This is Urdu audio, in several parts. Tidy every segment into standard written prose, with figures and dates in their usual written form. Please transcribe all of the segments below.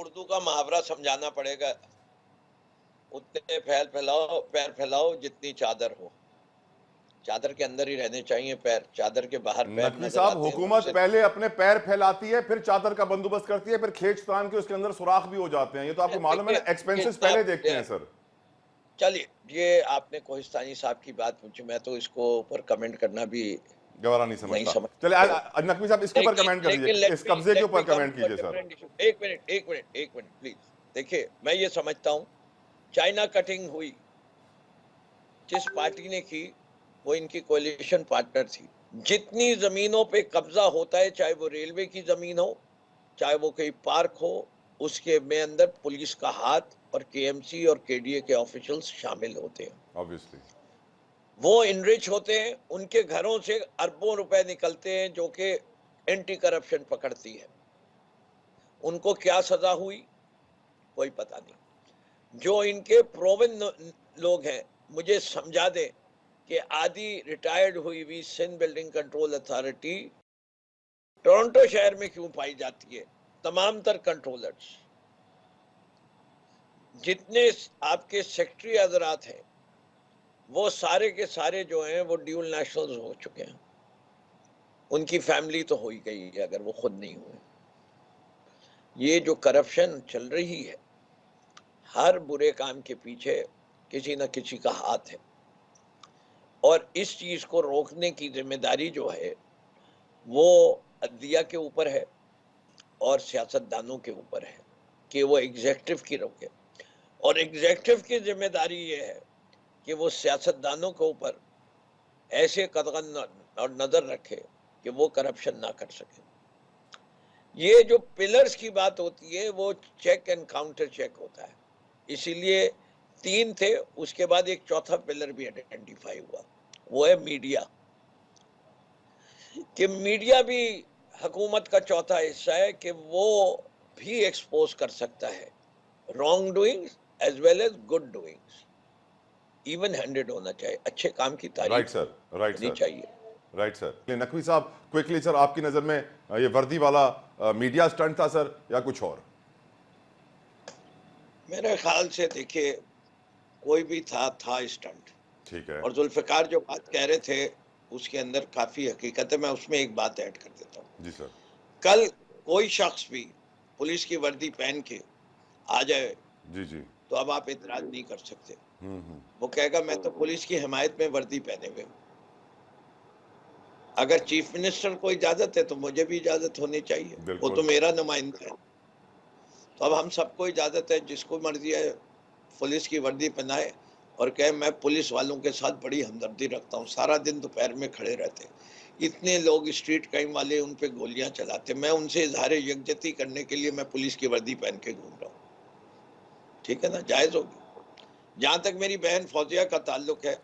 اردو کا محاورہ سمجھانا پڑے گا. اتنے پیر پھیلاؤ جتنی چادر ہو. چادر کے اندر ہی رہنے چاہیے پیر, چادر کے باہر پیر نقوی نظر صاحب آتے ہیں. حکومت پہلے اپنے پیر پھیلاتی ہے, پھر چادر کا بندوبست کرتی ہے, پھر کھینچ تان کے اس کے اندر سوراخ بھی ہو جاتے ہیں. یہ تو آپ کو معلوم ہے نا, ایکسپینسز پہلے دیکھتے ہیں سر. چلیے, یہ آپ نے کوہستانی صاحب کی بات پوچھی, میں تو اس کو اوپر کمنٹ کرنا بھی گوارا نہیں سمجھتا. چلے نقوی صاحب اس کے اوپر کمنٹ کر دیجیے, اس قبضے کے اوپر کمنٹ کیجیے سر. ایک منٹ پلیز. دیکھیے, میں یہ سمجھتا ہوں چائنا کٹنگ ہوئی, جس پارٹی نے کی وہ ان کی کولیشن پارٹنر تھی. جتنی زمینوں پہ قبضہ ہوتا ہے, چاہے وہ ریلوے کی زمین ہو, چاہے وہ کوئی پارک ہو, اس کے میں اندر پولیس کا ہاتھ اور کے ایم سی اور کے ڈی اے کے آفیشلز شامل ہوتے ہیں. Obviously. وہ انریچ ہوتے ہیں, ان کے گھروں سے اربوں روپے نکلتے ہیں جو کہ اینٹی کرپشن پکڑتی ہے. ان کو کیا سزا ہوئی کوئی پتہ نہیں. جو ان کے پروون لوگ ہیں, مجھے سمجھا دیں کہ آدھی ریٹائرڈ ہوئی ہوئی Sindh building control authority Toronto شہر میں کیوں پائی جاتی ہے. تمام تر کنٹرولرز, جتنے آپ کے سیکٹری حضرات ہیں, وہ سارے کے سارے جو ہیں وہ ڈیول نیشنلز ہو چکے ہیں. ان کی فیملی تو ہو ہی گئی ہے اگر وہ خود نہیں ہوئے. یہ جو کرپشن چل رہی ہے, ہر برے کام کے پیچھے کسی نہ کسی کا ہاتھ ہے, اور اس چیز کو روکنے کی ذمہ داری جو ہے وہ عدلیہ کے اوپر ہے اور سیاست دانوں کے اوپر ہے کہ وہ ایگزیکٹو کی روکے. اور ایگزیکٹو کی ذمہ داری یہ ہے کہ وہ سیاست دانوں کے اوپر ایسے قدغن اور نظر رکھے کہ وہ کرپشن نہ کر سکے. یہ جو پلرز کی بات ہوتی ہے وہ چیک اینڈ کاؤنٹر چیک ہوتا ہے, اسی لیے 3 تھے, اس کے بعد ایک چوتھا پلر بھی آئیڈینٹیفائی ہوا, وہ ہے میڈیا. کہ میڈیا بھی حکومت کا چوتھا حصہ ہے کہ وہ بھی ایکسپوز کر سکتا ہے wrong doings as well as good doings. Even handed ہونا چاہیے, اچھے کام کی تعریف ہونی چاہیے. Right sir. نقوی صاحب کوئکلی سر, آپ کی نظر میں یہ وردی والا میڈیا سٹنٹ تھا سر یا کچھ اور؟ میرے خیال سے دیکھیے کوئی بھی تھا اسٹنٹ. ٹھیک ہے. اور ذوالفقار جو بات کہہ رہے تھے اس کے اندر کافی حقیقت ہے, میں اس میں ایک بات ایڈ کر دیتا ہوں. جی سر. کل کوئی شخص بھی پولیس کی وردی پہن کے آ جائے جی تو اب آپ اعتراض نہیں کر سکتے. وہ کہے گا میں تو پولیس کی حمایت میں وردی پہنے ہوئے ہوں. اگر چیف منسٹر کو اجازت ہے تو مجھے بھی اجازت ہونی چاہیے, وہ تو میرا نمائندہ ہے. تو اب ہم سب کو اجازت ہے, جس کو مرضی ہے پولیس کی وردی پہنائے اور کہے میں پولیس والوں کے ساتھ بڑی ہمدردی رکھتا ہوں. سارا دن دوپہر میں کھڑے رہتے, اتنے لوگ اسٹریٹ کرائم والے ان پہ گولیاں چلاتے, میں ان سے اظہار یکجہتی کرنے کے لیے میں پولیس کی وردی پہن کے گھوم رہا ہوں. ٹھیک ہے نا, جائز ہوگی. جہاں تک میری بہن فوزیہ کا تعلق ہے,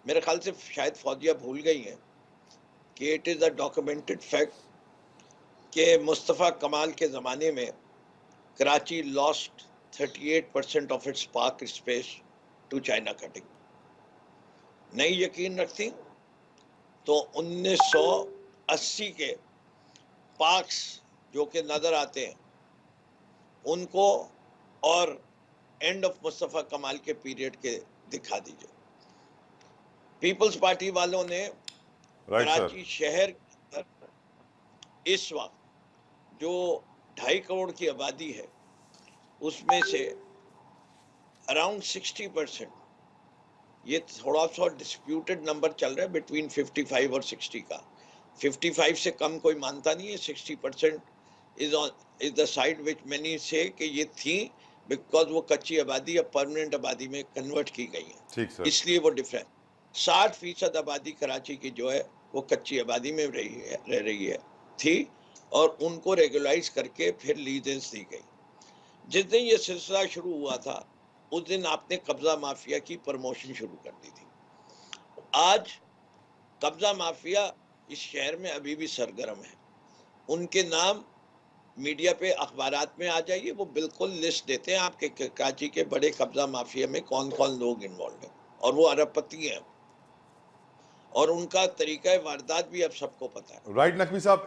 میرے خیال سے شاید فوزیہ بھول گئی ہیں کہ it is a documented fact کہ مصطفیٰ کمال کے زمانے میں Karachi lost 38% of its park space to China cutting. نہیں یقین رکھتی تو 1980 کے پارکس جو کہ نظر آتے ہیں ان کو اور اینڈ آف مصطفیٰ کمال کے پیریڈ کے دکھا دیجئے. پیپلز پارٹی والوں نے کراچی شہر اس وقت جو 2.5 کروڑ کی آبادی ہے اس میں سے اراؤنڈ 60%, یہ تھوڑا سا ڈسپیوٹڈ نمبر چل رہا ہے بٹوین 55 اور 60 کا, 55 سے کم کوئی مانتا نہیں ہے, 60% is the side which many say کہ یہ تھی بیکاز وہ کچی آبادی اب پرماننٹ آبادی میں کنورٹ کی گئی ہے, اس لیے وہ ڈفرینٹ. 60% آبادی کراچی کی جو ہے وہ کچی آبادی میں رہ رہی ہے تھی, اور ان کو ریگولائز کر کے پھر لیزنس دی گئی. جس دن یہ سلسلہ شروع ہوا تھا اس دن آپ نے قبضہ مافیا کی پروموشن شروع کر دی تھی. آج قبضہ مافیا اس شہر میں ابھی بھی سرگرم ہے. ان کے نام میڈیا پہ اخبارات میں آ جائیے, وہ بالکل لسٹ دیتے ہیں آپ کے کراچی کے بڑے قبضہ مافیا میں کون کون لوگ انوالوڈ ہیں, اور وہ ارب پتی ہیں, اور ان کا طریقہ واردات بھی اب سب کو پتا ہے. رائٹ نقوی صاحب,